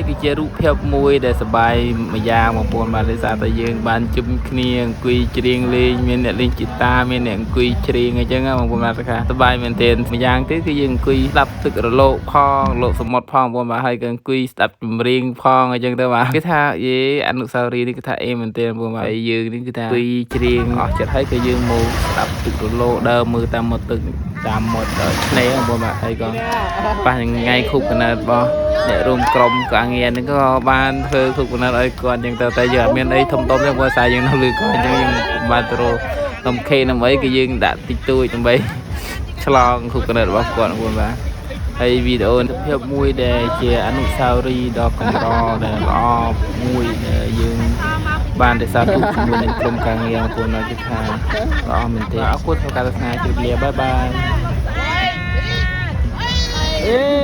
គឺជារូបភាពមួយដែលសប្បាយម្យ៉ាងបងប្អូនបាទដោយសារតែយើងបានជុំគ្នាអង្គុយច្រៀងលេងមានអ្នកលេងហ្គីតាមានអ្នកអង្គុយច្រៀងអញ្ចឹងបងប្អូនបាទថាសប្បាយមែនទែនម្យ៉ាងទៀតគឺយើងអង្គុយស្ដាប់ទឹករលកផងលោកសមុទ្រផងបងប្អូនបាទហើយក៏អង្គុយស្ដាប់ចម្រៀងផងអញ្ចឹងទៅបាទគេថាយេអនុស្សាវរីយ៍នេះគឺថាអេមែនទែនបងប្អូនបាទហើយយើងនេះគឺថាអង្គុយច្រៀងអស់ចិត្តហើយក៏យើងមកស្ដាប់ទឹករលកដើរមើលតាមមាត់ទឹកតាមមាត់ឆ្នេរបងប្អូនបាទហើយក៏ប៉ះថ្ងៃខូបកណើតរបស់អ្នករួមក្រុមការងារនេះក៏បានធ្វើខូបកណើតឲ្យគាត់អញ្ចឹងទៅតែយើងអត់មានអីធំៗទេព្រោះសារយើងនៅលើគាត់អញ្ចឹងយើងបានទៅរកតំខេដើម្បីគឺយើងដាក់តិចតួចដើម្បីឆ្លងខូបកណើតរបស់គាត់បងប្អូនបាទហើយវីដេអូនេះភាពមួយដែលជាអនុស្សាវរីយ៍ដ៏កម្រដែលល្អមួយដែលយើងបានរក្សាទុកជាមួយនឹងក្រុមការងារបងប្អូនគឺថាល្អមែនទេអរគុណសម្រាប់ការទស្សនាជម្រាបលាបាយបាយ